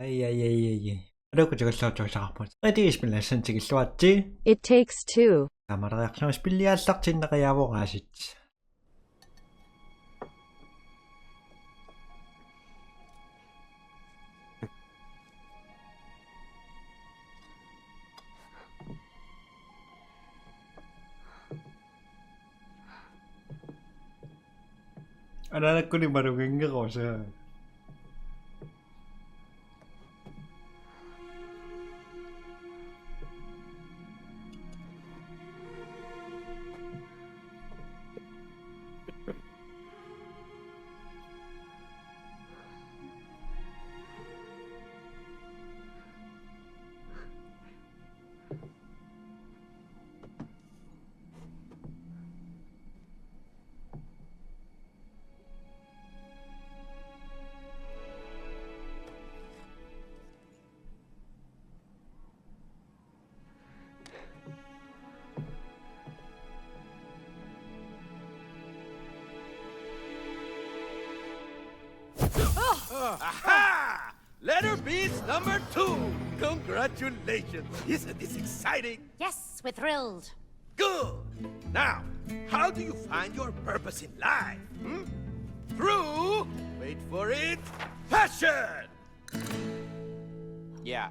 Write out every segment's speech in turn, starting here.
Ай. Оройгож жолж байгаа юм. Эдиш билсэн чиг луаджи. It takes two. Амаргаахсан спиллиаллар чиннага явуугаашит. Анааккуни маругингерооса. Aha! Letter B's number 2. Congratulations. Isn't this exciting? Yes, we're thrilled. Good. Now, how do you find your purpose in life? Through, wait for it, passion. Yeah,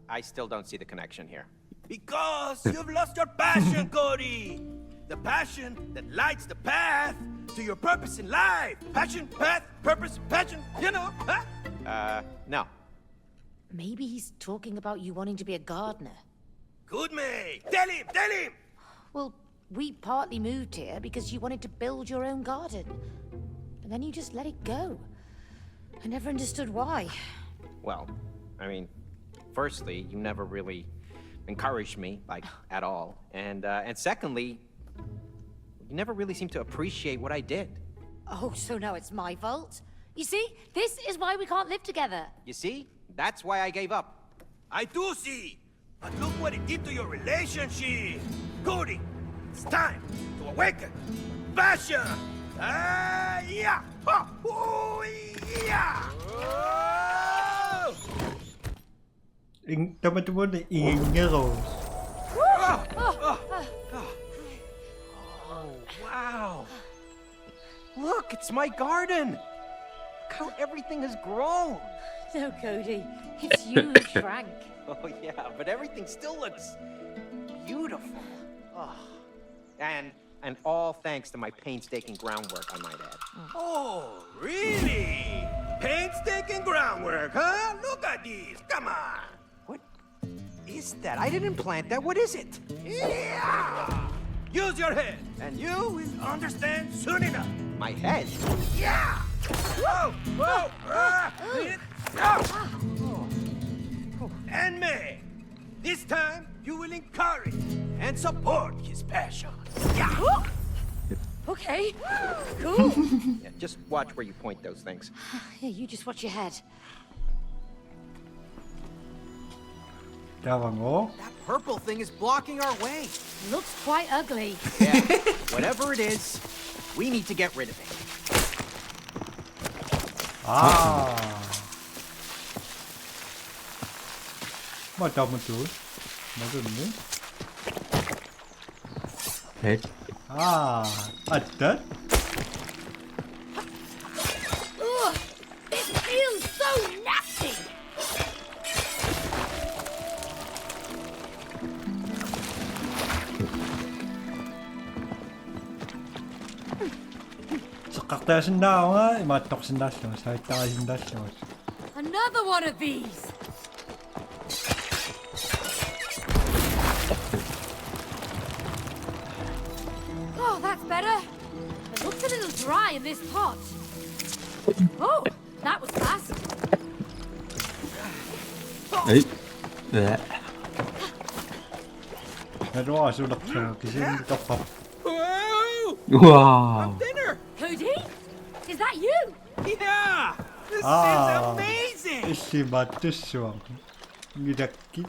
I still don't see the connection here. Because you've lost your passion, Cody. The passion that lights the path to your purpose in life. Passion, path, purpose, passion, you know, huh? No. Maybe he's talking about you wanting to be a gardener. Good, mate. Tell him. Well, we partly moved here because you wanted to build your own garden. And then you just let it go. I never understood why. Well, I mean, firstly, you never really encouraged me, like, at all. And secondly, you never really seemed to appreciate what I did. Oh, so now it's my fault? You see, this is why we can't live together. You see? That's why I gave up. I do see. But look what it did to your relationship. Cody, it's time to awaken. Passion. Yeah. Oh, yeah. Oh! Tama-tama ingero. Oh, wow. Look, it's my garden. Look how everything has grown. No, Cody, it's you who shrank. Oh, yeah, but everything still looks beautiful. Oh. And all thanks to my painstaking groundwork, I might add. Oh, really? Painstaking groundwork, huh? Look at this. Come on. What is that? I didn't plant that. What is it? Yeah. Use your head, and you will understand soon enough. My head? Yeah. Whoa. And May, this time you will encourage and support his passion. Yeah. Okay, cool. Yeah, just watch where you point those things. Yeah, you just watch your head. Tawango. That purple thing is blocking our way. Looks quite ugly. Yeah, whatever it is, we need to get rid of it. 맞다면또 맞았네. 넷. 맞다. Ugh, it feels so nasty. Sakaktasindawa, imatoksindaslong, saitakasindaslong. Another one of these. Oh, that's better. It looks a little dry in this pot. Oh, that was fast. 에이. 네. Pero asulak kasi kapap. Whoa! 우와. Dinner! Cody? Is that you? Yeah! This is amazing! Isi matuswang. Gidaki.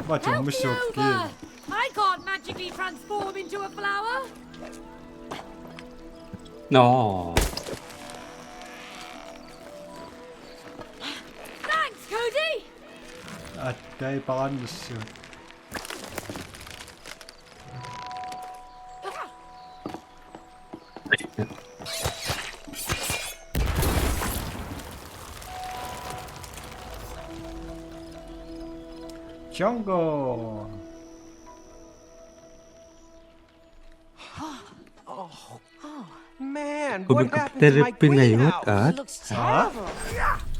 But Help me so over! I can't magically transform into a flower. 너. At ay pakanus yun. Jungle! Man, Kung what yung happened to my kapitalism ngayon greenhouse? at It looks terrible.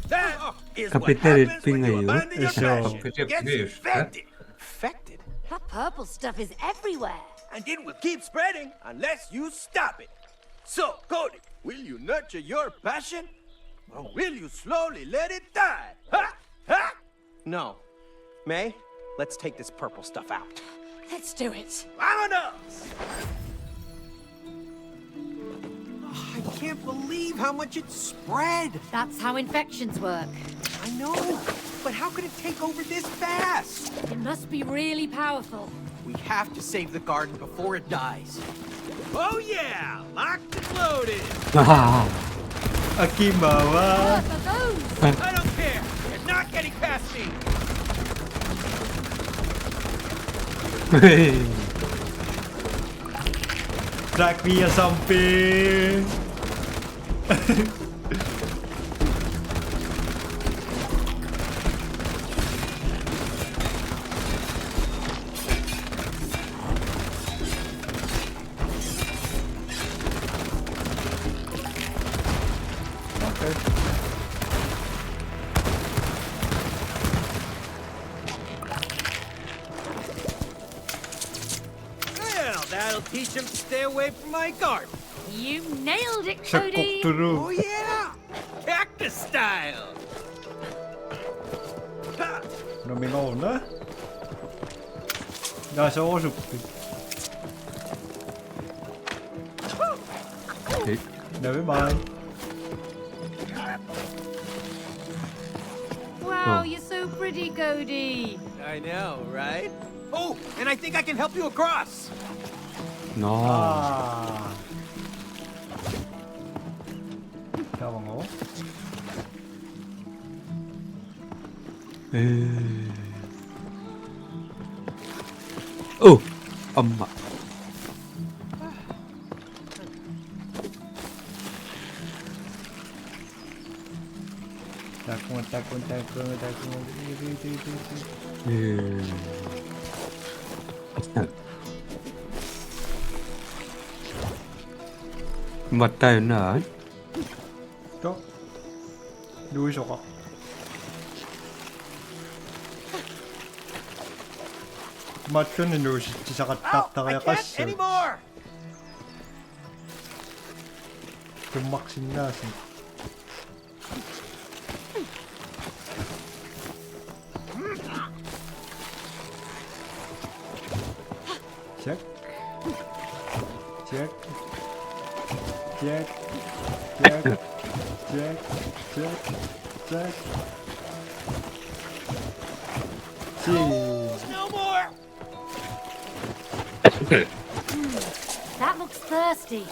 That is what Kapitalism happens when you ngayon abandon your is passion. kapitalism Gets ngayon, infected. Infected? That purple stuff is everywhere. And it will keep spreading unless you stop it. So, Cody, will you nurture your passion? Or will you slowly let it die? Ha! Ha! No. May, let's take this purple stuff out. Let's do it. Vámonos! I can't believe how much it spread. That's how infections work. I know, but how could it take over this fast? It must be really powerful. We have to save the garden before it dies. Oh yeah! Locked and loaded! Ah, Akimawa! For those. I don't care! You're not getting past me! Drag me or something! Okay. Well, that'll teach him to stay away from my garden. You nailed it, Sa Cody. kukturu. Oh yeah! Cactus style! Ha! Nominal na? Nasa osuppi. okay. Never mind. Wow, Oh. you're so pretty, Cody. I know, right? Oh, and I think I can help you across. No. Ah. Tawang ko. Oh, 엄마. Takong. 맞다 나. Ito. Luiso ka. Macho ni Luiso sa Ow! katak I kaya can't kasi. anymore! Tumaksin na. Check. Check. Check. Check. Check. Check. Check. Cheese. No more! That looks thirsty.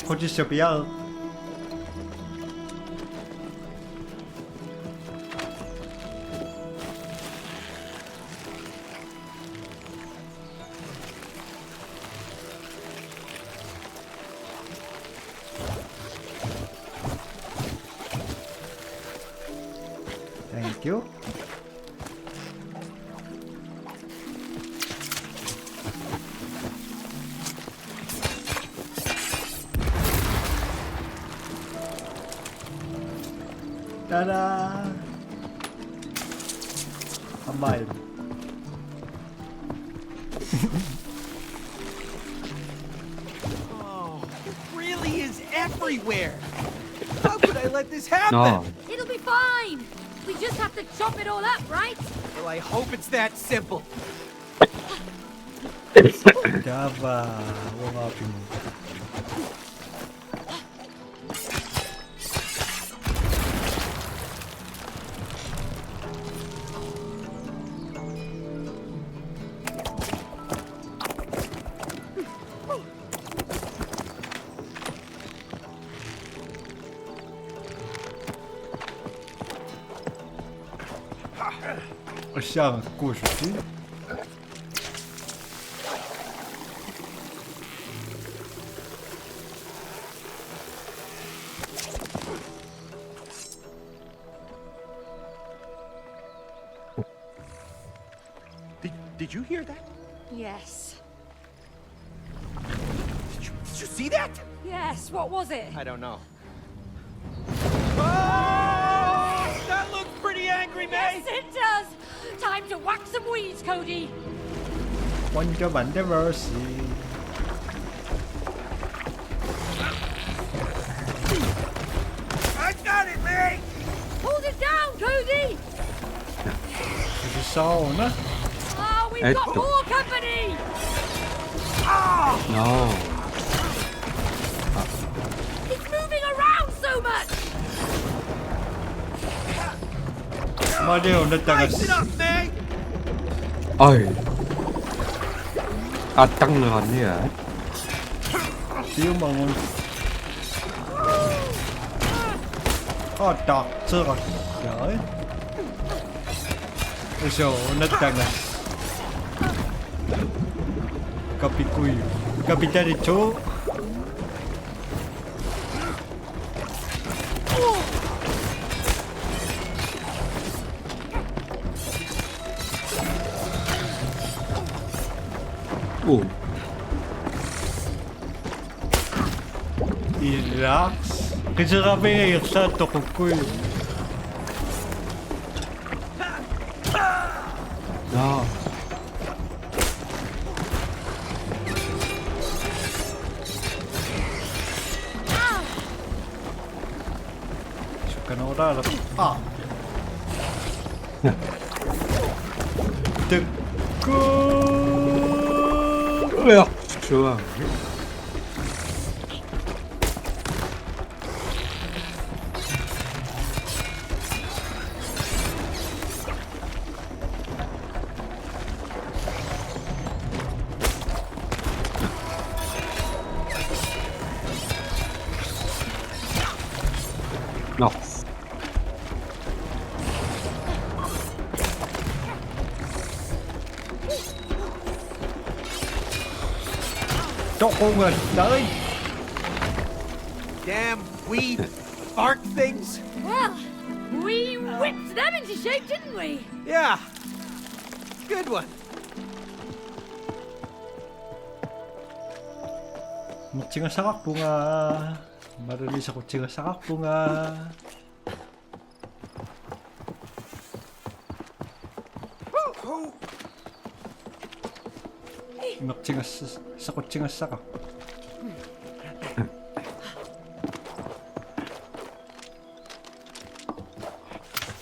Ako just sa piyak. Thank you. Ta-da! Ambay. Oh, it really is everywhere! How could I let this happen? No. It'll be fine. We just have to chop it all up, right? Well, I hope it's that simple. Java. Huwag nga pinunta. 像故事机。 Did you hear that? Yes. Did you see that? Yes, what was it? I don't know. Oh, that looks pretty angry, May. Yes, it does. Time to whack some weeds, Cody. 먼저 만들어시. I got it, May! Hold it down, Cody. 이제 싸우나? Ah, we've Hey, got look. more company. No. It's moving around so much. 말이 올렸다가 Spice it up, May! Ôi. Tăng lên đi hả? tiêu bằng 딱 들어가. 야. 그래서 올렸다가 까비꾸이 까비다리초. Ồ. Relax. Kasi kami sa tokukuy. No. Suka na oras. Teko. Ja. Chưa. No. Tokugan tới. Damn weed bark things! Well, we whipped them into shape, didn't we? Yeah. Good one. Kucing sakak bunga. Marami sa kucing sakak bunga. Kucing sa kucing sakak.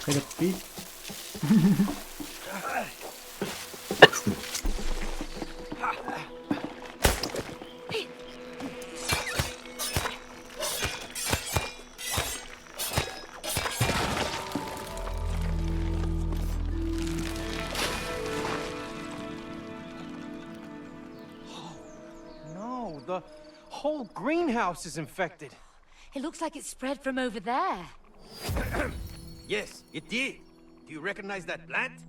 Kaya pi. No, the whole greenhouse is infected. It looks like it spread from over there. Yes, it did. Do you recognize that plant?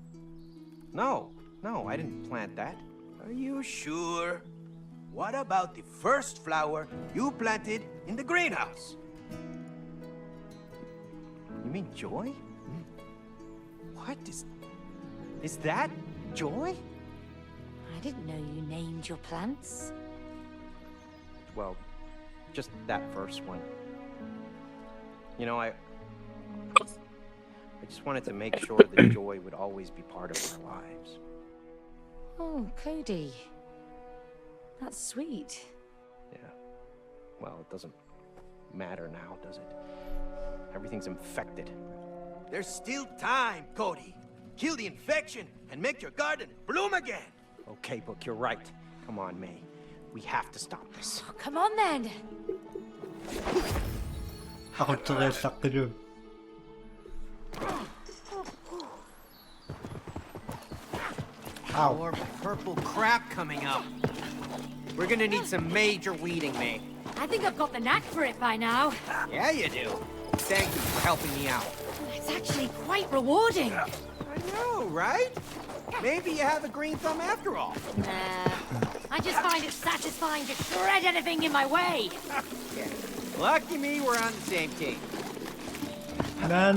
No, I didn't plant that. Are you sure? What about the first flower you planted in the greenhouse? You mean Joy? What is that Joy? I didn't know you named your plants. Well, just that first one. You know, I just wanted to make sure that Joy would always be part of our lives. Oh, Cody. That's sweet. Yeah. Well, it doesn't matter now, does it? Everything's infected. There's still time, Cody. Kill the infection and make your garden bloom again. Okay, Book, you're right. Come on, May. We have to stop this. Oh, come on then. Ako tsaka sakto dun. Ow. More purple crap coming up. We're gonna need some major weeding, May. I think I've got the knack for it by now. Yeah, you do. Thank you for helping me out. It's actually quite rewarding. I know, right? Maybe you have a green thumb after all. Nah. I just find it satisfying to shred anything in my way. Lucky me, we're on the same team. นั้น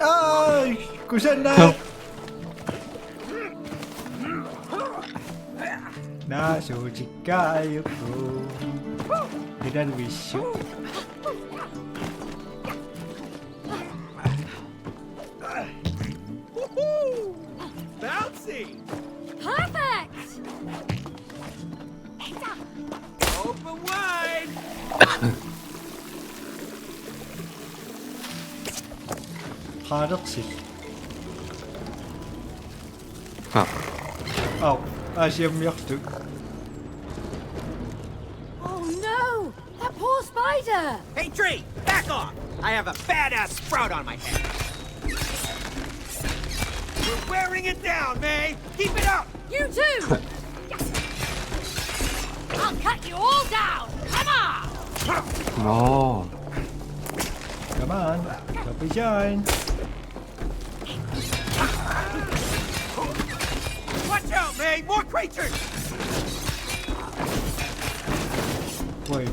เอ้ยกูชนะนาชูจิกายกูดิดันวิชุ Woohoo! Bouncy! Perfect! Open wide! พารักสิ ครับ เอ้าอาเซียมยักษ์ตึก Oh no! That poor spider! Hey, Tree, back off! I have a badass sprout on my head. We're wearing it down, May! Keep it up! You too! I'll cut you all down! Come on! อ๋อ Come on, don't be shy. Watch out, May! More creatures! Wait,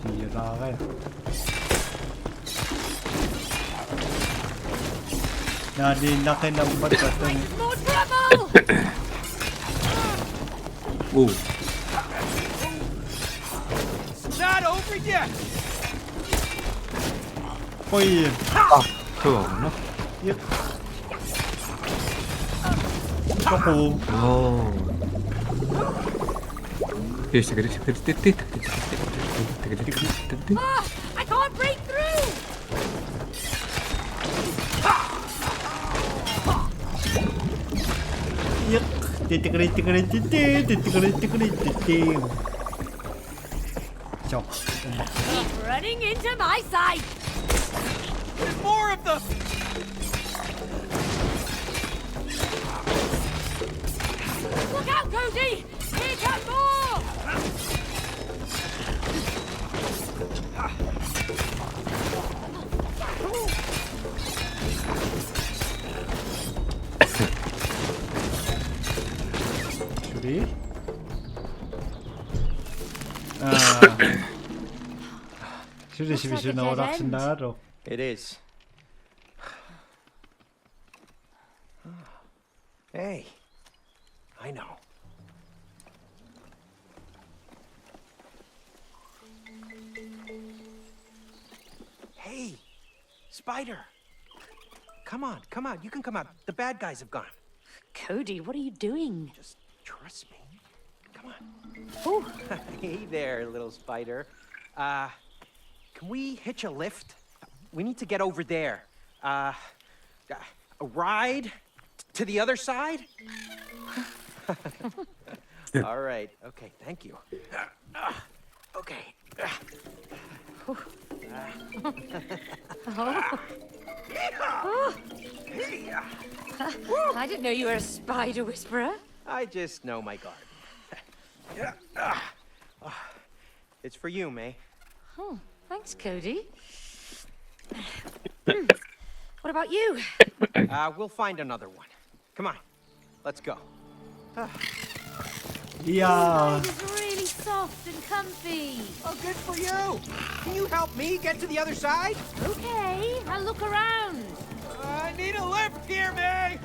gì ra cái Nà đi nắc cái nông bất cả tên More trouble! อู้ It's not over yet! Ôi, เพื่อเนาะ yếp Có phù โอ้เดี๋ยวสิกระดิกติดติดติดติดติดติดติดติดติด Ah, I can't break through! Yếp Tì tì tì tì tì tì tì tì tì tì Chọc Keep running into my sight! There's more of them! Look out, Cody! Here come more! Şurayı Şurada şimdi şuna uğraksınlar o It is. Hey, I know. Hey, Spider. Come on, come on. You can come out. The bad guys have gone. Cody, what are you doing? Just trust me. Come on. Oh, Hey there, little spider. Can we hitch a lift? We need to get over there. A ride to the other side? All right. Okay, thank you. Okay. I didn't know you were a spider whisperer. I just know my garden. It's for you, May. Oh, thanks, Cody. What about you? We'll find another one. Come on. Let's go. Yeah It's really soft and comfy. Oh, good for you. Can you help me get to the other side? Okay, I'll look around. I need a lift here, May!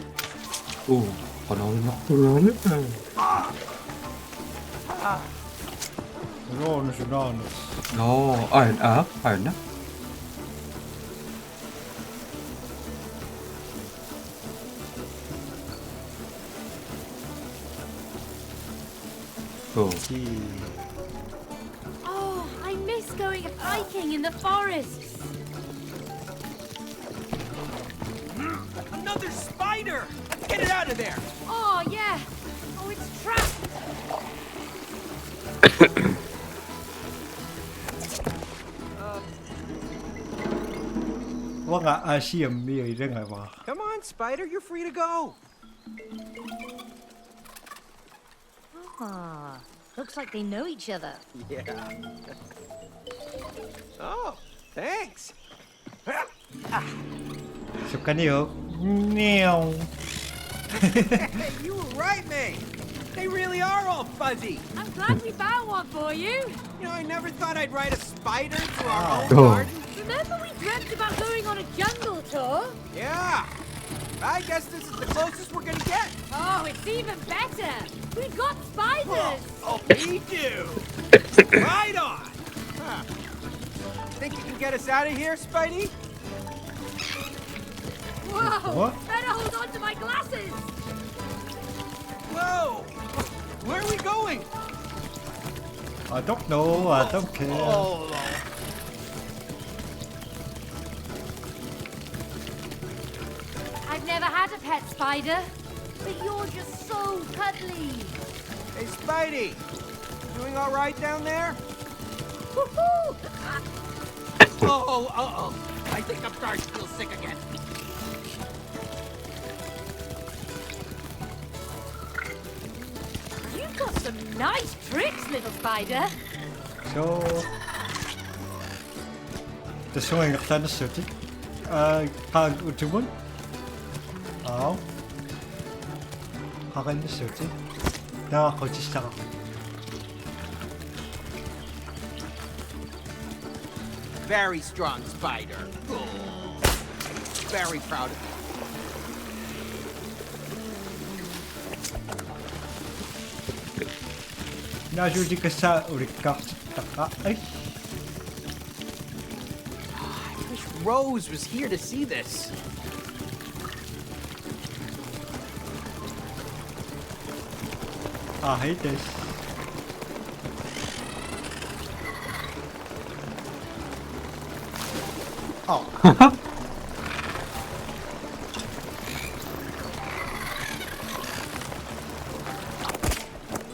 อู้ขอนอนเนาะร้อนเลย Ronus Ronus อ๋ออ่านอ่านนะโอ้ Ki Oh, I miss going hiking in the forests. Another spider! Let's get it out of there! Oh, yeah. Oh, it's trapped.ว่าไงอาเซียมมีอะไรไงวะ Come on, Spider. You're free to go. Ah, looks like they know each other. Yeah. Oh, thanks. So kanyo. Meow. Hey, you were right, mate. They really are all fuzzy. I'm glad we found one for you. You know, I never thought I'd ride a spider to our own Oh. garden. Remember we dreamt about going on a jungle tour? Yeah. I guess this is the closest we're gonna get. Oh, it's even better. We've got spiders. Oh, we do. Right on. Huh. Think you can get us out of here, Spidey? Whoa. What? Better hold on to my glasses. Whoa. Where are we going? I don't know. I don't care. Oh. I've never had a pet spider, but you're just so cuddly. Hey, Spidey. Doing all right down there? Woohoo! Uh-oh. I think I'm starting to feel sick again. You've got some nice tricks, little spider. Zo. 대충 이렇게 하는지. 가 우주문. 가가 있는 수지. 내가 거치 시작. Very strong spider. Very proud of you. 나중에 그사 우리 깍딱까. 아이. I wish Rose was here to see this. I hate this. Oh.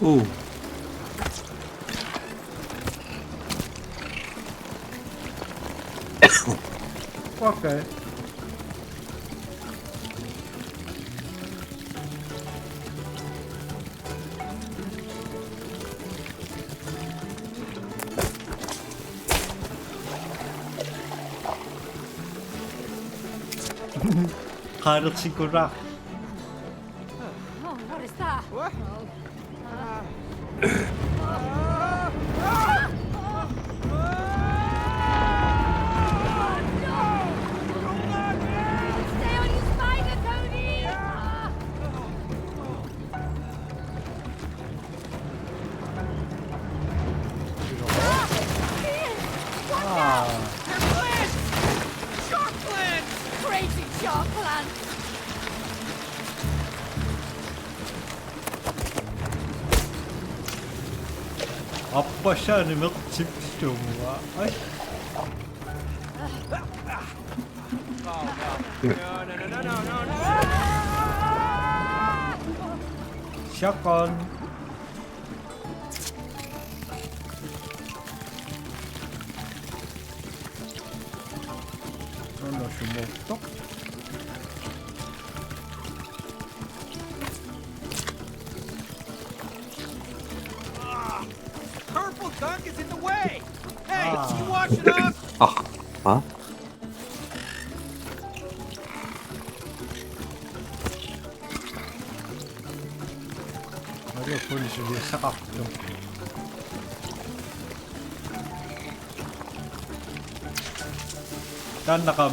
오. Okay. 가르 친구라. Oh, what is that? What? Stay on your spider, Tony! Shark plant! Crazy shark plant! 아빠 샤니면 집중 와. 아이. No. 샷건. 너 주먹 Purple gunk is in the way. Hey, Ah. you wash it up? 아? 마리오 폴리스 위에 사각 좀. 난 나감.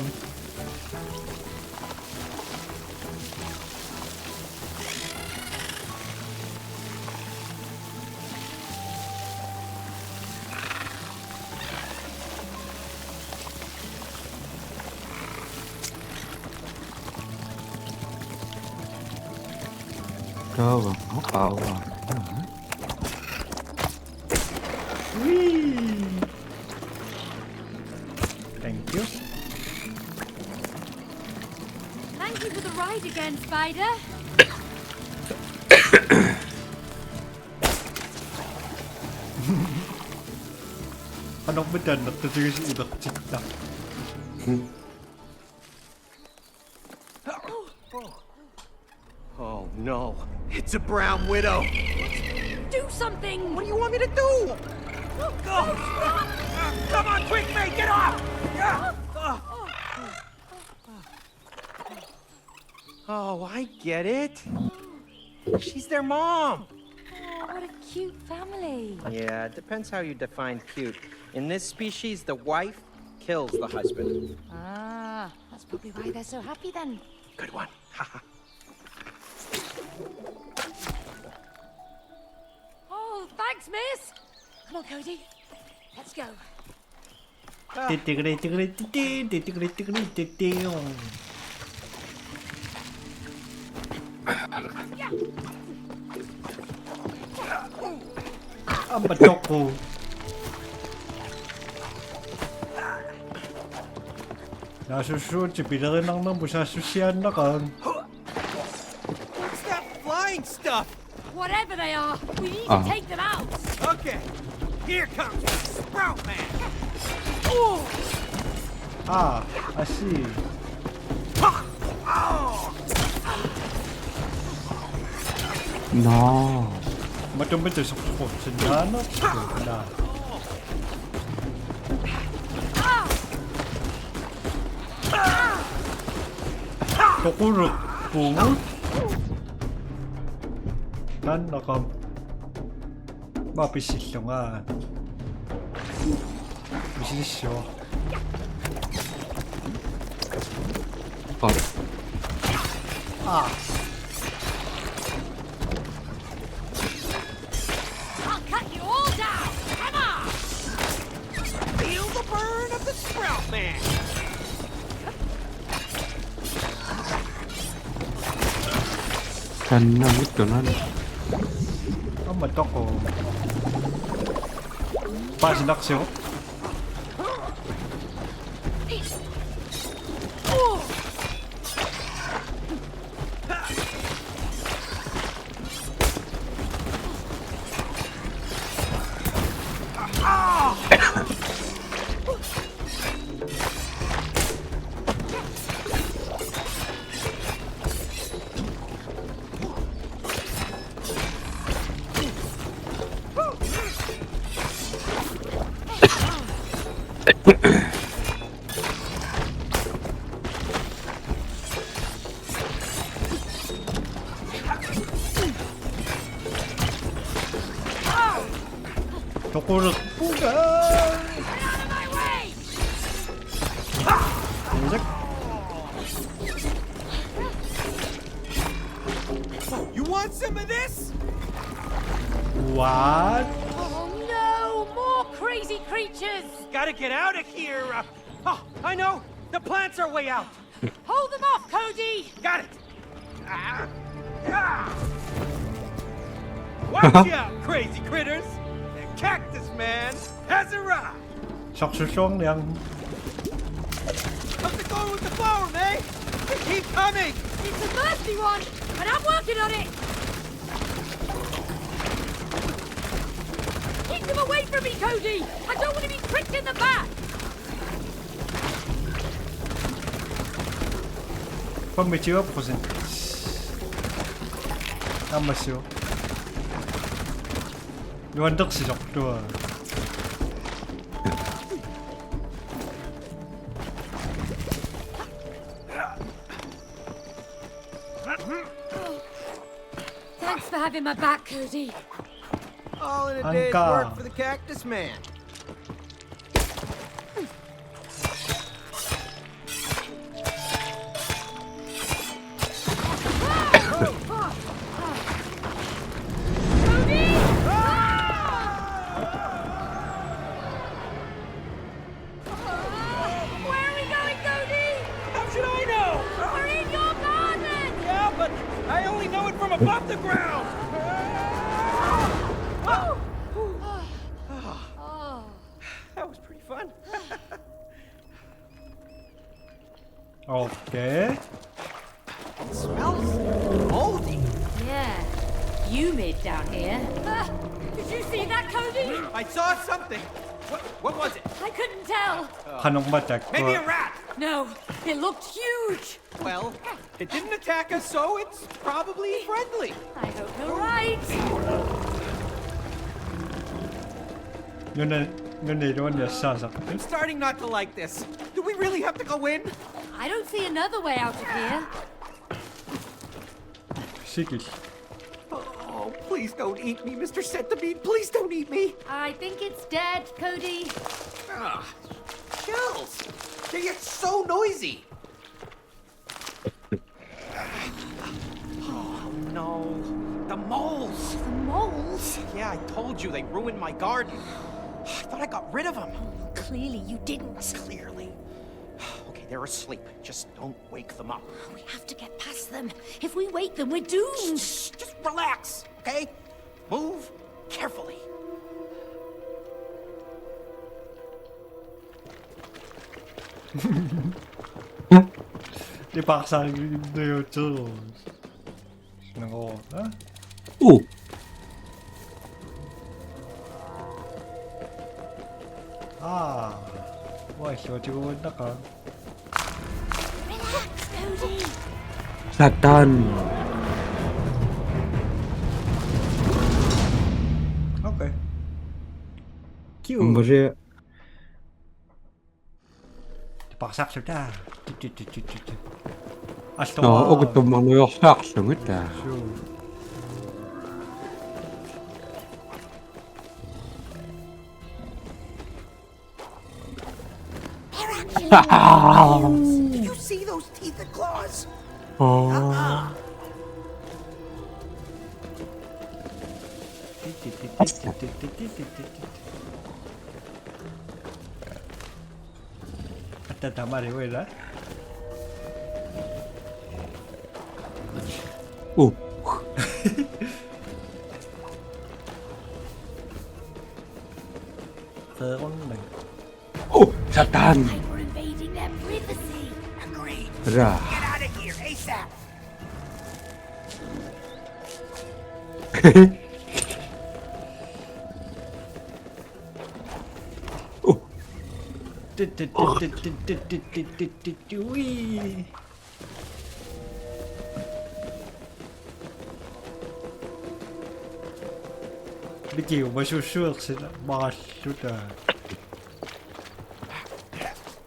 가와. 가와. Thank you. Thank you for the ride again, Spider. 한옥 맨날 너 되게 이거 찍다. Oh no, it's a brown widow. Do something! What do you want me to do? Come on, quick, mate, get off! Oh, I get it. She's their mom. Oh, what a cute family. Yeah, it depends how you define cute. In this species, the wife kills the husband. Ah, That's probably why they're so happy then. Good one. Haha. oh, thanks, miss. Come on, Cody. Let's go. Ang batok ko. Nasusunod si pinarin lang ng busasusiyan na kang. What's that flying stuff? Whatever they are, we need Uh-huh. to take them out. Okay, here comes Sprout Man. Ah, I see. No. Matumbit sa ko. Sendana. Na. Kokuruk. Pungut. Nan naka mapisisyo nga. Bisisyo. Oh. Ah. I'll cut you all down. Come on. Feel the burn of the Sprout Man. Sana ito na. Ang batok ko. Pasinaksyo. Kokuruk. Puga. Get out of my way. Music. You want some of this? What? Oh no, more crazy creatures. Gotta get out of here. Oh, I know. The plants are way out. Hold them off, Cody. Got it. Ah. Ah. Watch out, crazy critters. The Cactus Man has arrived. Saksusyong yang. How's it going with the flower, May? Keep coming. It's a thirsty one, and I'm working on it. Keep them away from me, Cody. I don't want to be pricked in the back. Pamitiyo po sin. Amasyo. Luandok si Doktor. Thanks for having my back, Cody. All in a day's Anka. work for the Cactus Man. Cody! Where are we going, Cody? How should I know? We're in your garden. Yeah, but I only know it from above the ground. That was pretty fun. Okay. Smells moldy. Yeah, humid down here. Did you see that, Cody? I saw something. What was it? I couldn't tell. Kanong batak Maybe a ko. rat. No, it looked huge. Well, it didn't attack us, so it's probably friendly. I hope you're right. Yun na doon niya sasak. I'm starting not to like this. Do we really have to go in? I don't see another way out of here. Sige. Oh, please don't eat me, Mr. Centipede. Please don't eat me. I think it's dead, Cody. Ah, shells. They get so noisy. Oh, no. The moles. The moles? Yeah, I told you they ruined my garden. I thought I got rid of them. Clearly you didn't. Clearly. Okay, they're asleep. Just don't wake them up. We have to get past them. If we wake them, we're doomed. Shh, just relax, okay? Move carefully. ipakasagin Nako, ha? 오! Maganda ka. Relax, Cody. Satan! Okay. Cute. 뭐지? Ipakasak siya. Hasta 어그또 뭐야 학생이다. They're actually Did you see those teeth and claws? 어. Hasta tamari, ¿verdad? 오. 오! 사탄! We're invading their privacy. Agreed. 라. Get out of here, ASAP. 오! Ui. Vicky, maar zo short zit maar shoota.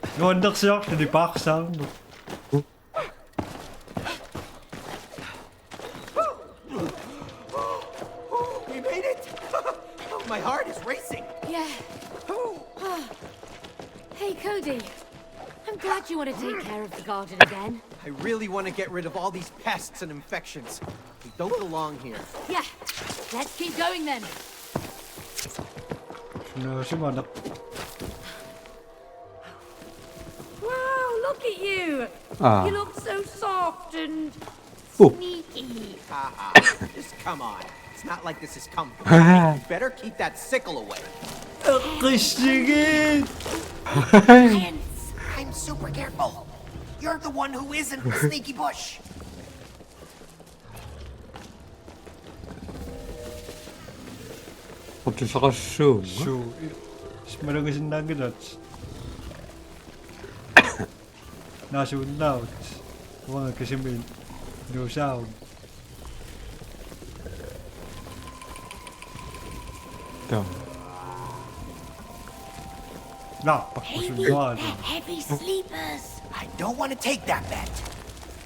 Gewoon dat ze achter die bak staan. We made it! Oh, my heart is racing. Yeah. Hey, Cody. I'm glad you want to take care of the garden again. I really want to get rid of all these pests and infections. They don't belong here. Yeah. Let's keep going then. No, simana. Wow, look at you. 아. You look so soft and Oh. sneaky. Haha. Just come on. It's not like this is comfy. 하하. You better keep that sickle away. Sige. Science. I'm super careful. You're the one who isn't the sneaky bush. 어디서 갔어? Zo. Smarang is een nugget. Na zo nou. Wangen kasi may no sound. 야. Nou, pak maar zo'n garden. Heavy sleepers. I don't want to take that bet.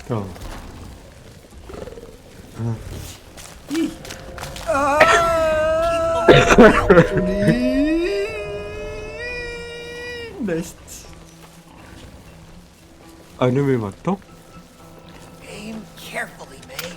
야. Nest. 아니면 맞다? Aim carefully, May.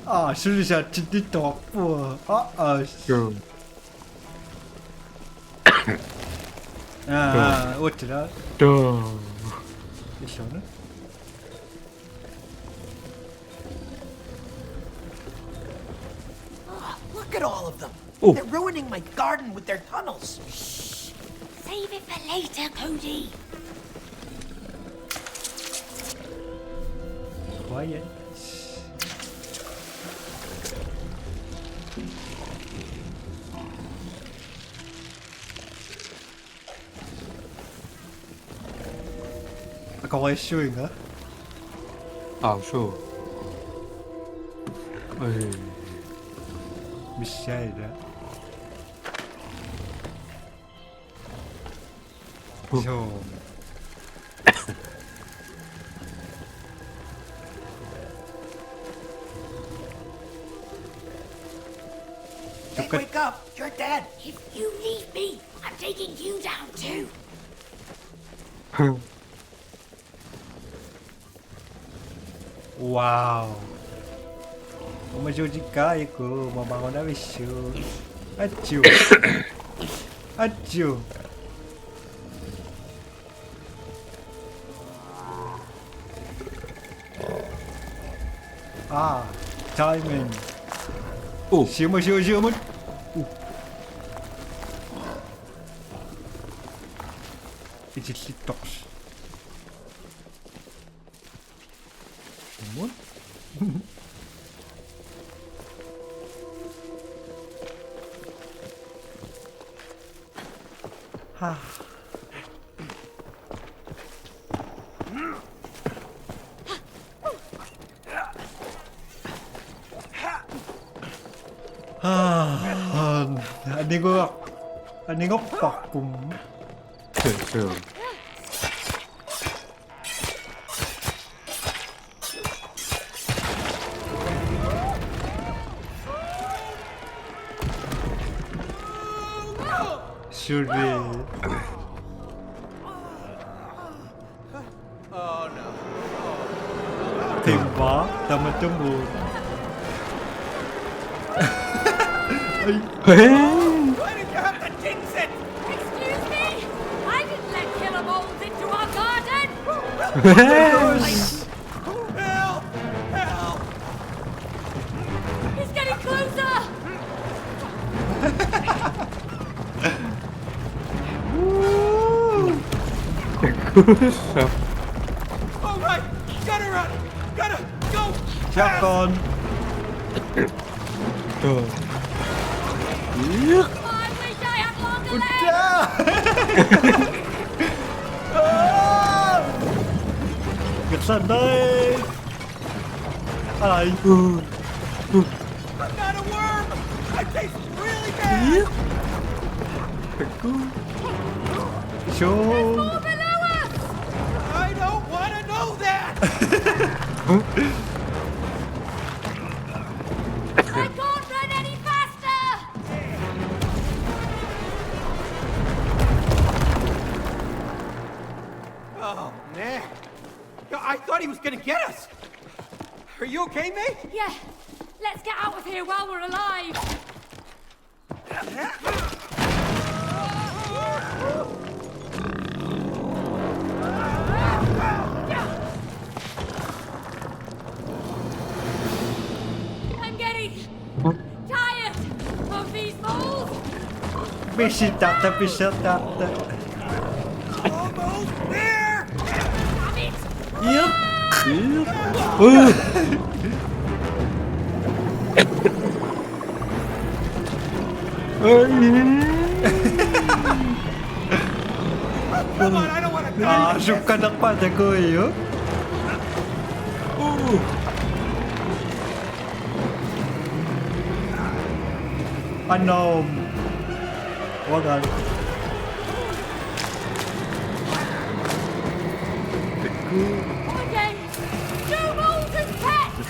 Ah, sorry sa dito po. 야. What did I? 야. Is zo, ne? Look at all of them. Oh. They're ruining my garden with their tunnels. Save it for later, Cody. Quiet. Ako kayo showing, ha? 아, 쇼. 어이. ไม่ใช่นะ โชว์ Hey, wake up! You're dead! If you leave me, I'm taking you down too. ว้าวมาจูจิกายกูมาบังนะวิชูอัจจูอัจจูdiamond โอ้ ชิมชิมIs it TikToks? What?อันนี้ก็ปักปุ่ม 그렇죠. Should be. Oh no. Tìm bó, tao mà chung buồn. Why did you have to jinx it? Excuse me? I didn't let killer moles into our garden. Help! Help! He's getting closer. All right, gotta run! Gotta go! Shotgun. I wish I had longer legs. Giật sân đây. Ai? I'm not a worm! I taste really bad! Show. More below us. I don't want to know that! I can't run any faster. Oh, man. I thought he was gonna get us. Are you okay, mate? Yeah. Let's get out of here while we're alive. I'm getting tired of these moles. Visitata, visitata. Almost there! Damn it! Yep. Come on, I don't want to die! Suka ng pada ko eh. Ano? Wagal. Okay. No moles as pets.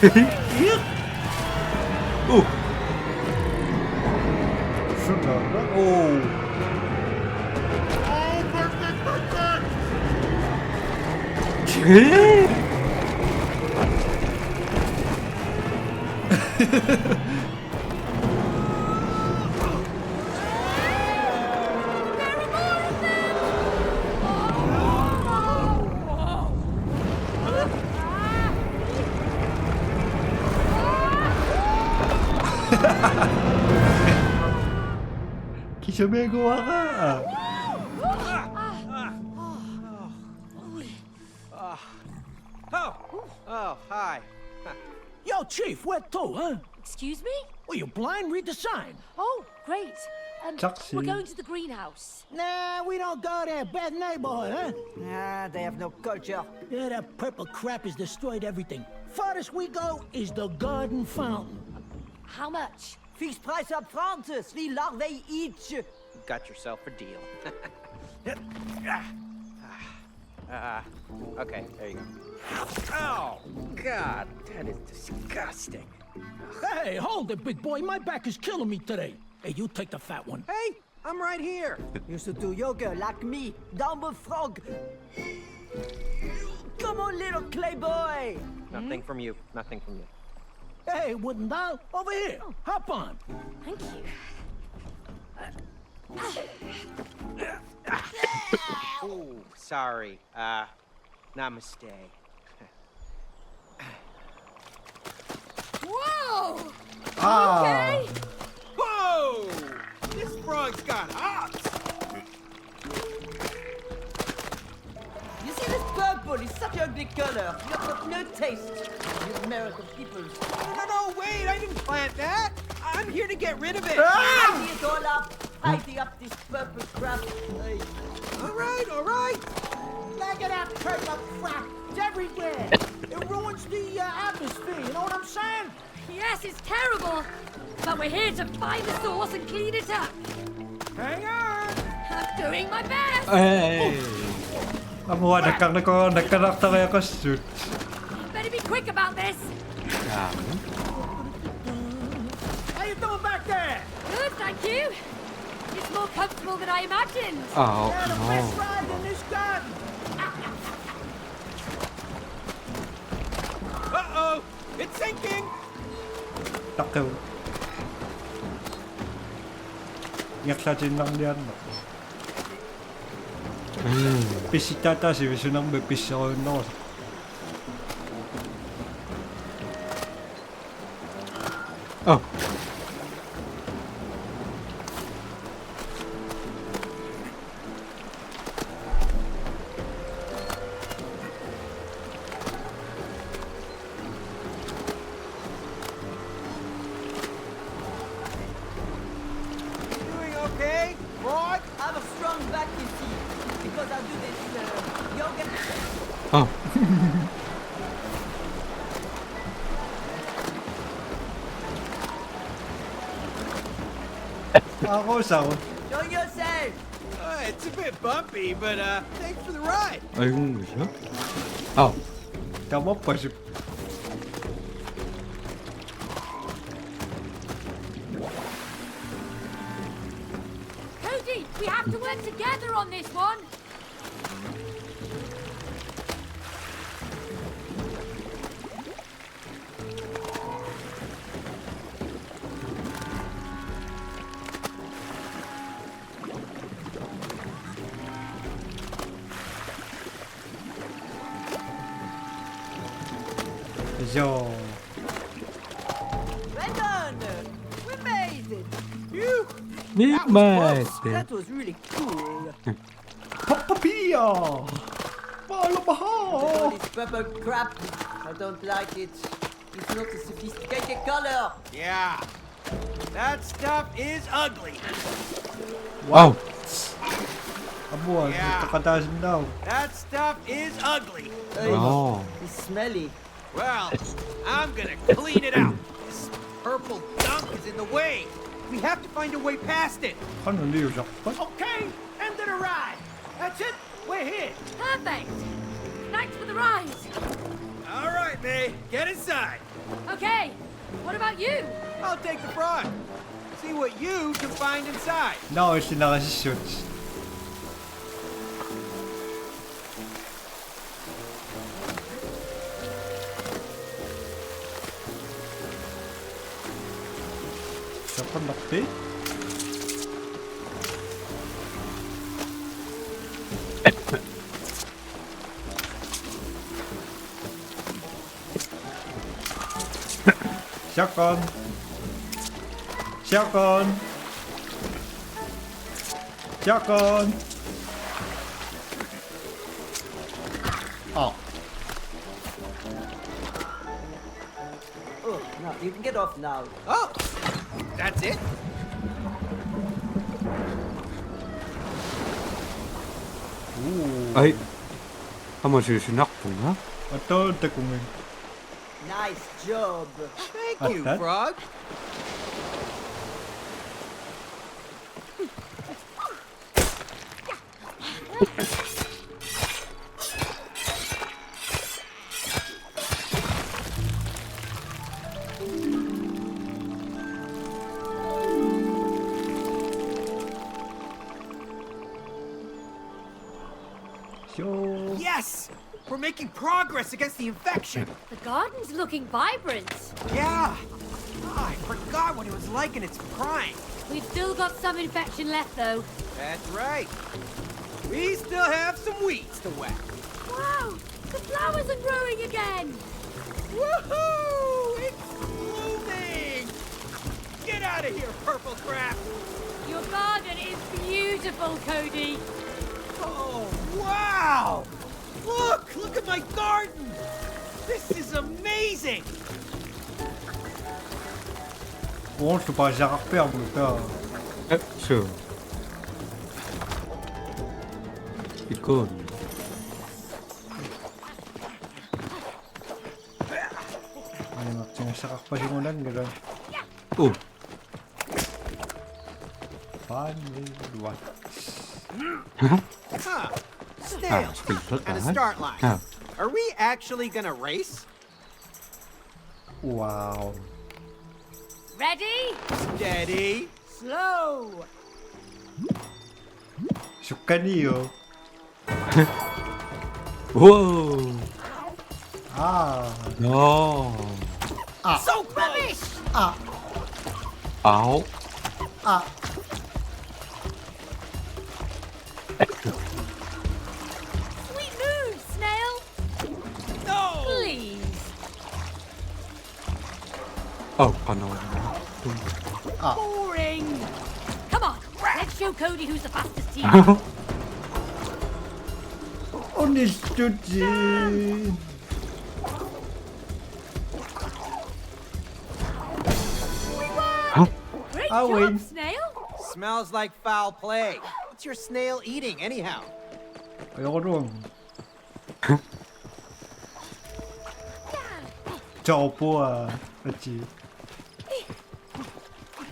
Suka na? Oh. Kisame-gawa ka. Oh, hi. Yo, Chief, where to, huh? Excuse me? Well, you blind? Read the sign. Oh, great. Taxi. We're going to the greenhouse. Nah, we don't go there. Bad neighborhood, huh? Ah, they have no culture. Yeah, that purple crap has destroyed everything. Farthest we go is the garden fountain. How much? Fixed price up front, 3 larvae each. You got yourself a deal. Okay, there you go. Oh, God, that is disgusting. Hey, hold it, big boy. My back is killing me today. Hey, you take the fat one. Hey, I'm right here. Used to do yoga like me. Dumb frog. Come on, little clay boy. Nothing from you. Nothing from you. Hey, wooden doll, over here. Hop on. Thank you. Ooh, sorry. Namaste. Whoa! Ah! Okay. Whoa! This frog's got hops. You see this purple is such an ugly color. You have got no taste. You American people. No, wait, I didn't plant that. I'm here to get rid of it. Tidy it all up. Tidy up this purple crap. Hey. All right. Look at that purple crap. It's everywhere. It ruins the atmosphere, you know what I'm saying? Yes, it's terrible. But we're here to find the source and clean it up. Hang on. I'm doing my best. 에이. Amo, nagkanak tayo ako shoot. Better be quick about this. 자, How you doing back there? Good, thank you. It's more comfortable than I imagined. 아, Yeah, the best ride in this garden. Uh-oh, it's sinking. Takaw. Yak satin lang yan. Pisita ta si Vision ng bepisyon no. 어. Doing okay, frog? I have a strong back, you see, because I do this yoga. 어. Ako sa Show yourself. It's a bit bumpy, but thanks for the ride. 아이고, 그죠? 아, tama pa si Cody, we have to work together on this one. Yo. Well done. We made it. Phew. 닉마이스. That was really cool. Papapia. Palo All baha. this purple crap. I don't like it. It's not a sophisticated color. Yeah, that stuff is ugly. 와우. Amo, Yeah. kakataas daw. That stuff is ugly. Hey, 어. it's smelly. Well, I'm gonna clean it out. This purple gunk is in the way. We have to find a way past it. Ano liyo siya? Okay, end of the ride. That's it. We're here. Perfect. Thanks for the ride. All right, May, get inside. Okay, what about you? I'll take the frog. See what you can find inside. No, sila kasi shoots. Siya pa nakti? Shotgun. Shotgun. Shotgun. Oh. Oh, no, you can get off now. Oh, that's it? 아이. 한번 실수 낙봉아? Ito, takumin. Nice job. Thank you, That? frog. 쇼. Yes! We're making progress against the infection. The garden's looking vibrant. Yeah. Oh, I forgot what it was like in its prime. We've still got some infection left, though. That's right. We still have some weeds to whack. Wow! The flowers are growing again! Woohoo! It's blooming! Get out of here, purple crap! Your garden is beautiful, Cody. Oh, wow! Look at my garden! This is amazing! Oh, je peux pas jarper en même temps. Sure. 이건 Ano nga, sinasakak pa simulan, gano'n. 오 Panilwa. Huh. Snails 스킬을 at a 줬다. start line. 아, Are we actually gonna race? Wow. Ready? Steady. Slow! Sukaniyo. 오, Ah. 야, So close! 아홉, Sweet move, Snail! No! Please! 바나나. Boring! Come on, let's show Cody who's the fastest team. Understood. Great I job, win. Snail! Smells like foul play. What's your snail eating, anyhow? Ayoko dun. 저 오빠 그렇지.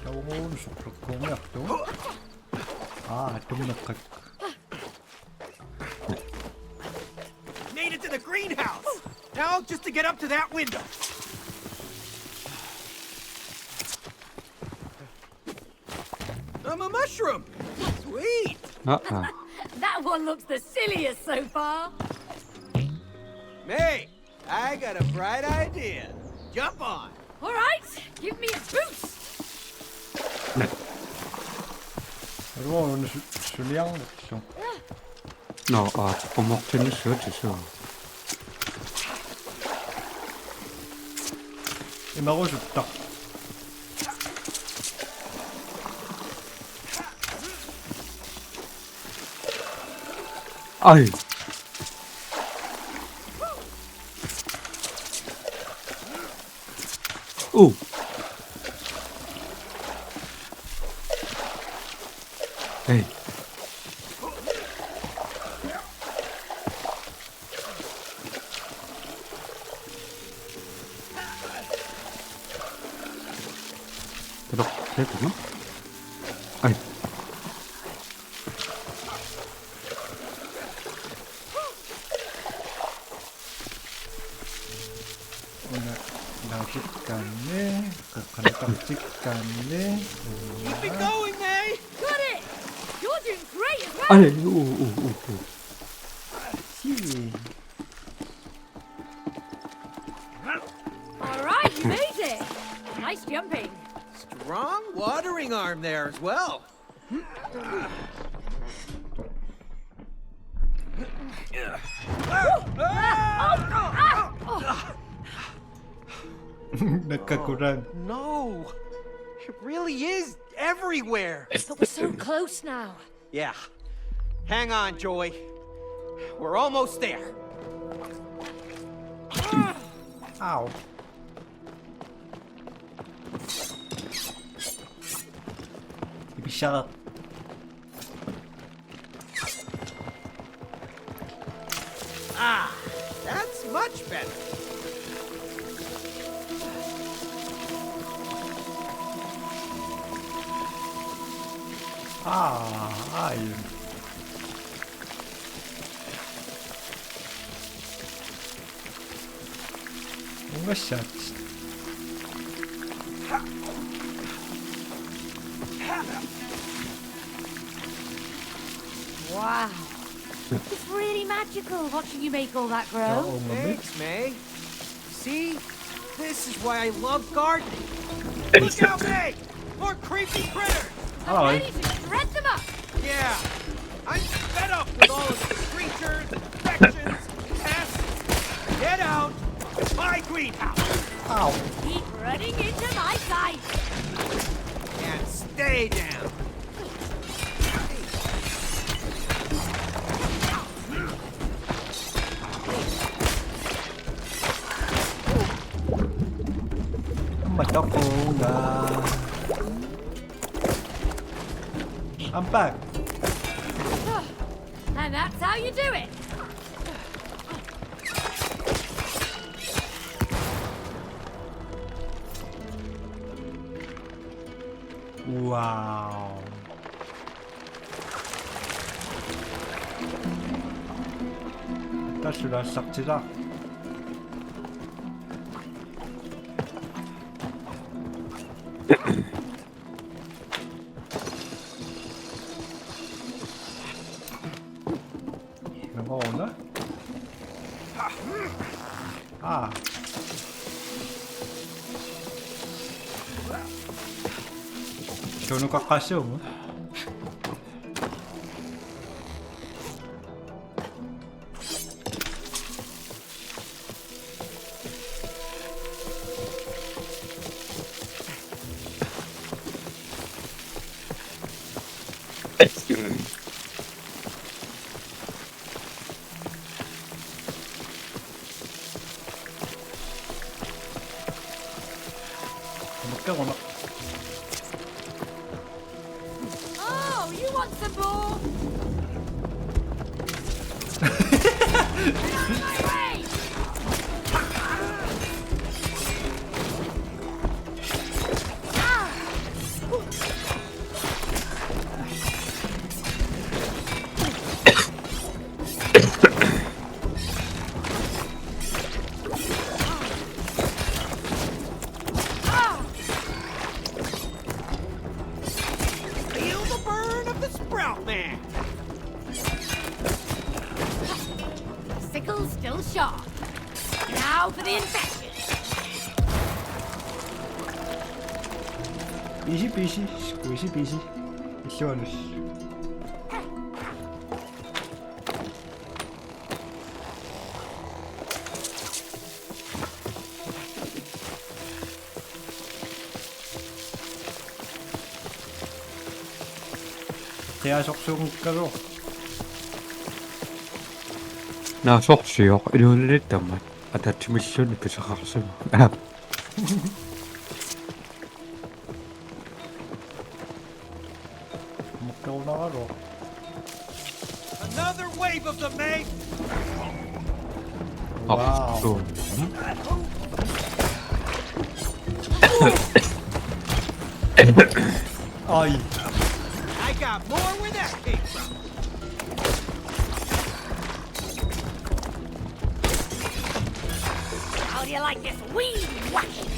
너무 좋고 약도. 아, 좀 넣고. Made it to the greenhouse! Now just to get up to that window. I'm a mushroom! Sweet! That one looks the silliest so far. May, I got a bright idea. Jump on. All right, give me a boost. 이거 오늘 술량 먹죠. 자꾸 먹지는 싫어. 이 먹고 싶다. 아이, 오, 에이, 이렇게 되나? 아이, 오늘 나직간네, 깜찍간네. Keep it going, May! Got it. You're doing great as well. 아이, 오. 히. All right, you made it. Nice jumping. Strong watering arm there as well. Nagkakuran. No, it really is everywhere. But we're so close now. Yeah. Hang on, Joy. We're almost there. Ow. Be shut up. Ah, that's much better. 아, 아이. 뭔가 샷. Wow. It's really magical watching you make all that grow. Oh, mommy. Thanks, May. See? This is why I love gardening. Look out, May! More creepy critters! Hello. I'm ready to shred them up. Yeah, I'm fed up with all of these creatures, infections, pests. Get out of my greenhouse Ow. Keep running into my sight. and stay down. Matapunga. I'm back. And that's how you do it. Wow. 다시 싹지다. 이거 오나? 아. 겨누가 가시오. 먹겠구나. Oh, you want some more? Get out of my way! Feel the burn of the Sprout Man. Sickle's still sharp. Now for the infection. 비시 비시 시원해. 대하적 손가락. 나 속수요. 이럴 때만 아다 미션 비서 가서. 아, 먹다 올라가러. Another wave of the May. 와우. 또. 아이. I got more where that came from. How do you like this weed whacking?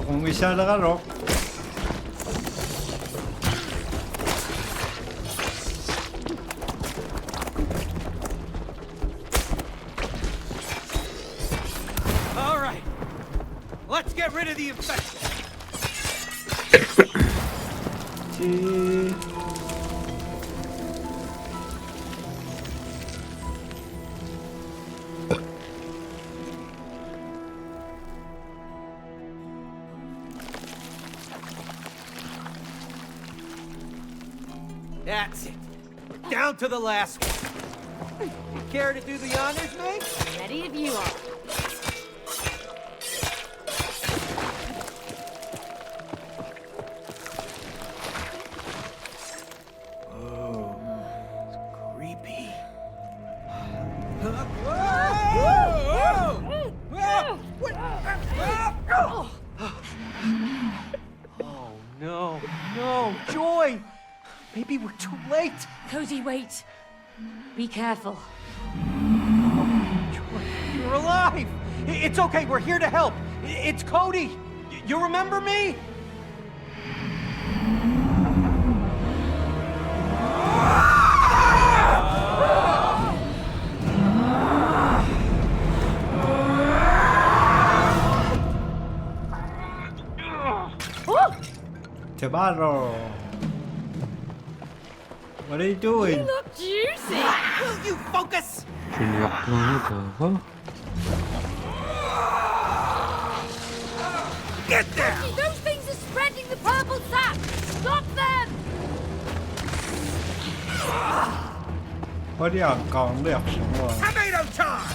Kung isa nakarok. All right, let's get rid of the infection. 지. That's it. Down to the last one. You care to do the honors, May? Ready if you are. Creepy. maybe we're too late. Cody, wait. Be careful. You're alive! It's okay, we're here to help. It's Cody! You remember me? Tomorrow. What are you doing? Look juicy. Will you focus? 실력도 Get there! Those things are spreading the purple sap. Stop them. เพราะที่อ่างกองเลือกของเรา Tomato charge!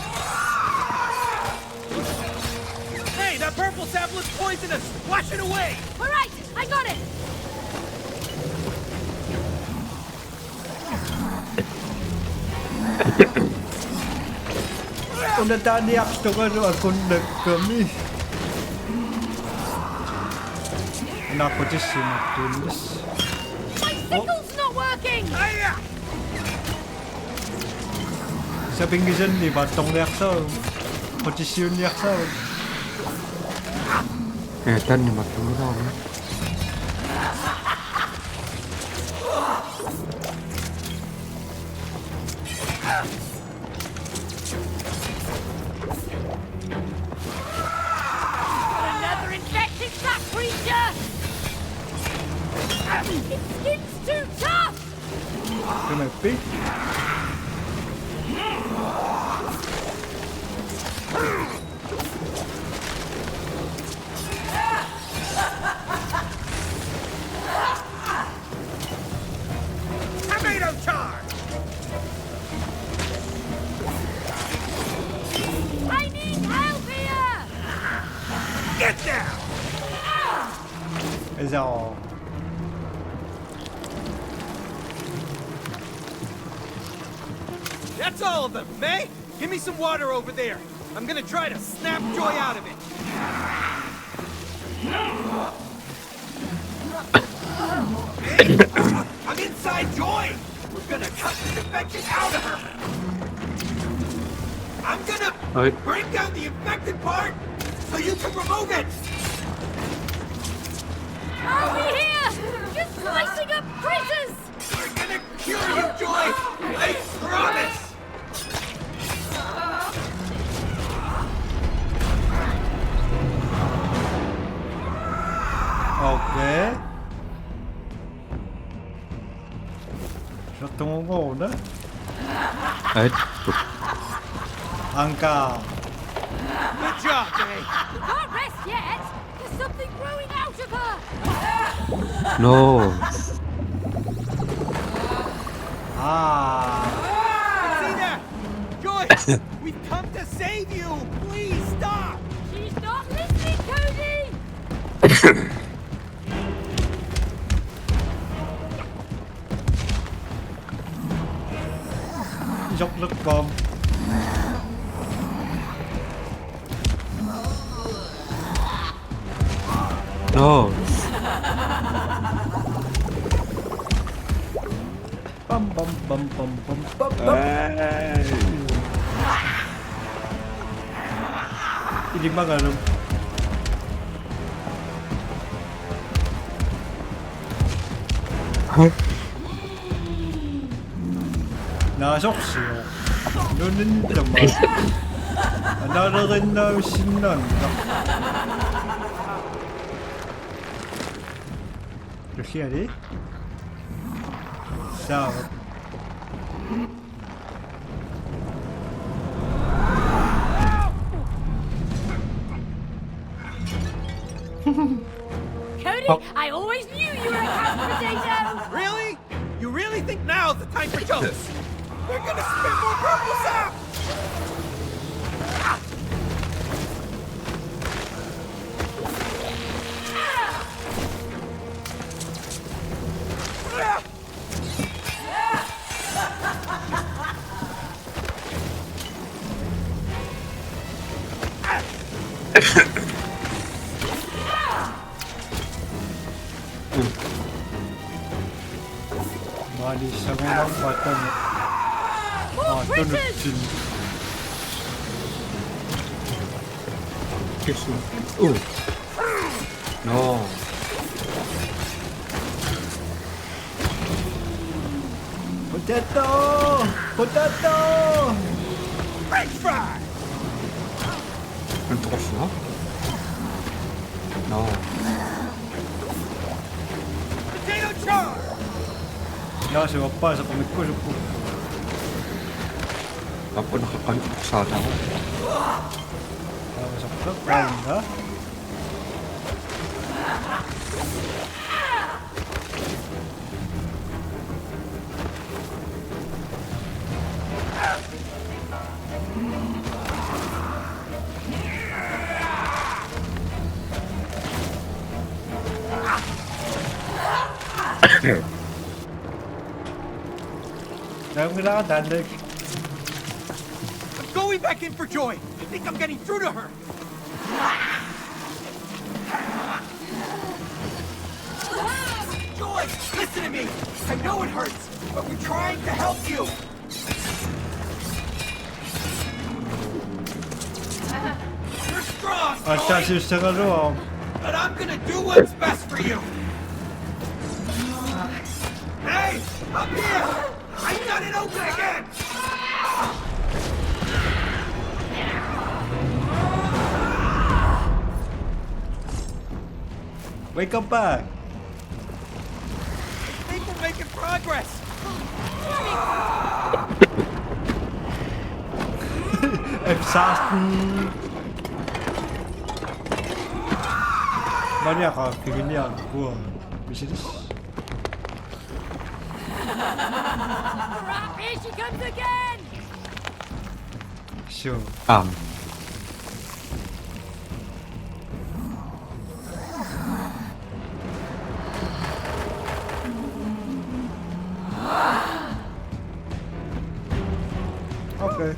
Hey, that purple sap looks poisonous! Wash it away! All right, I got it. คุณอาจารย์เนี่ยตัวก็รู้คนเด็กเกินนี่นักปฏิสิมาตุลิส My sickle's not working. Hiya! sa pinggisan ni batong reaksyon posisyon reaksyon 일단님 맞습니다. Another infected sap creature. Its skin's too tough. cái này biết Tomato charge! I need help here. Get down! bây giờ That's all of them, May! Give me some water over there. I'm gonna try to snap Joy out of it. Hey! I'm inside Joy! We're gonna cut this infection out of her! I'm gonna Alright. break down the infected part so you can remove it! Over here. Just slicing up critters. We're gonna cure you, Joy! I promise! ok rất tung ngô đó 에이, Anka Good job, May! Can't rest yet. There's something growing out of her. no. ah See that? Joy! We've come to save you! Please stop! She's not listening, Cody. dốc đất bom no. bum bum bum bum bum bum bum ini mah gak 나속시오 너는 정말 나를 나 신난다 이렇게 해야지 자 Cody, I always knew you were a couch potato. Really? You really think now's the time for jokes? We're gonna spit more purple sap! Malisagunang mata mo. Tunod din. 계속. 오. 어. Potato! Potato! French fry! 안 뜨겁어? 어. Potato char! Kasi mapasa kung may kusok ko. Ako nakakantok ako. Masok ka, kain ka. Dahil mo lang dandag. I'm going back in for Joy! I think I'm getting through to her! Joy, listen to me! I know it hurts, but we're trying to help you! You're strong, Aşağı Joy, siya but I'm gonna do what's best for you! Hey, up here! I got it open again! Wake up back! I think we're making progress! Exhausting! Manyak ha, ganyan. Buwa. Bisis. Crap, here she comes again! Sure. Okay.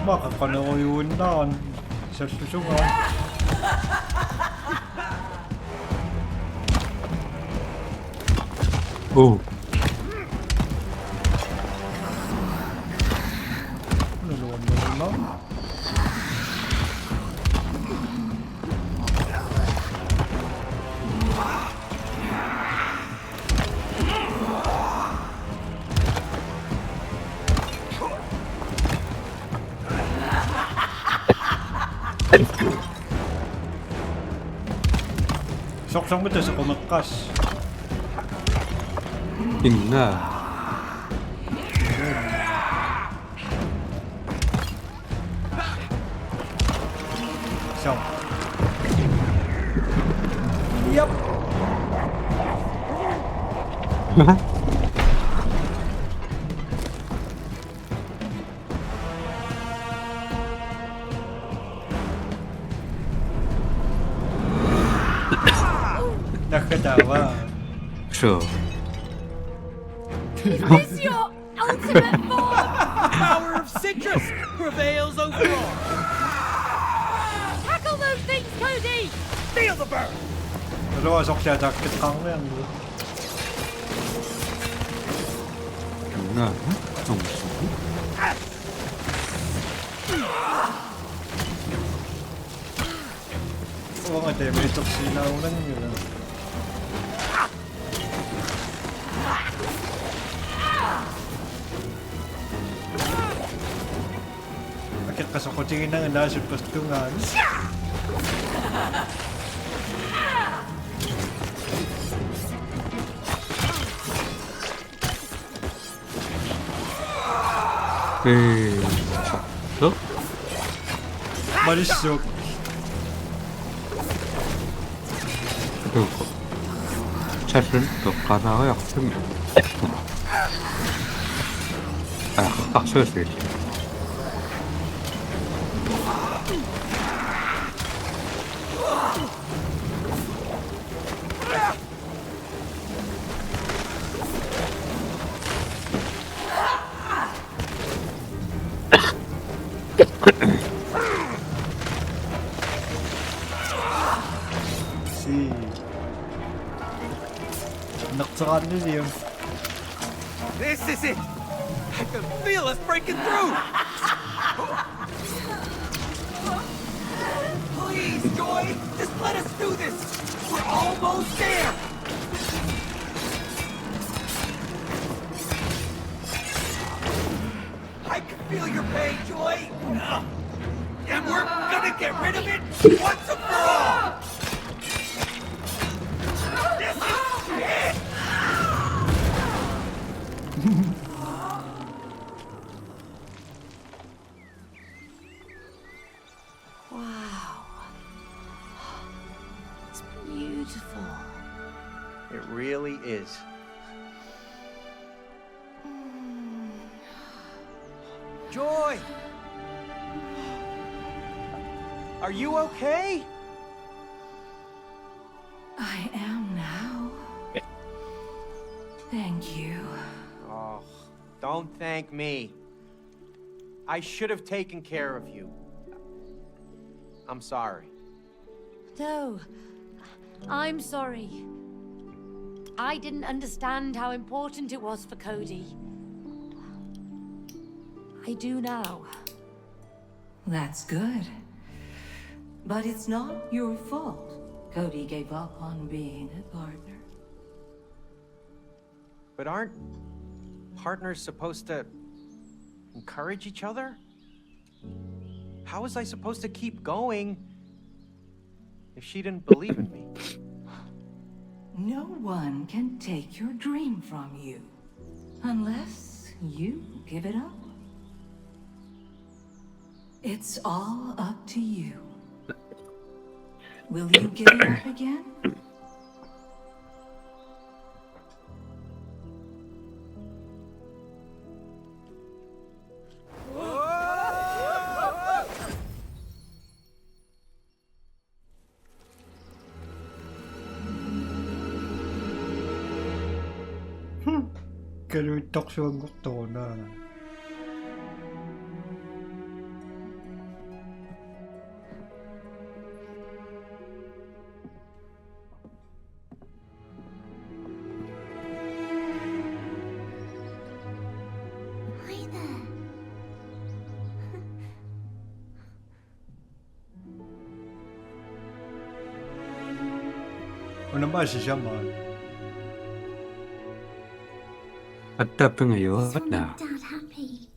Makakanauyun na sa susunod. 오. Nuluwan mo lang. Sok-sok mo ito sa kumakas. 있나? Sok. Yup. Nakatawa. 저. Is this your ultimate form? Power of citrus prevails over all! Tackle those things, Cody! Feel the burn! Narosok siya, jacket kang yan. 있나? 정수. Oo nga, tayo. May tok sinaunan yun. Akit ka sa kutingin na nga nasip kastungan. 네. 저? Marisok. 그리고 차를 또 가다가 약간 딱 서였어요. Si sa kanila yun. This is it! I can feel us breaking through! Please, Joy! Just let us do this! We're almost there! I can feel your pain, Joy! And we're gonna get rid of it once and for all! This is it! Wow. It's beautiful. It really is. Joy! Are you okay? I am now. Thank you. Oh, don't thank me. I should have taken care of you. I'm sorry. No, I'm sorry. I didn't understand how important it was for Cody. I do now. That's good. But it's not your fault. Cody gave up on being a partner. But aren't partners supposed to encourage each other? How was I supposed to keep going if she didn't believe in me? No one can take your dream from you. Unless you give it up. It's all up to you. Will you give it up again? Ganun talkshow ang gusto ko na. Hi there. Ano ba si Shaman? At tapi ngayon This will na. make Dad happy.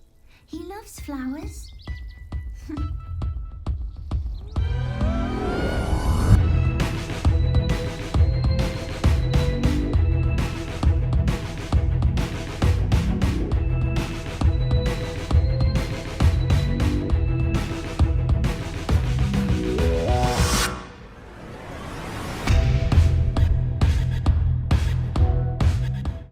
He loves flowers.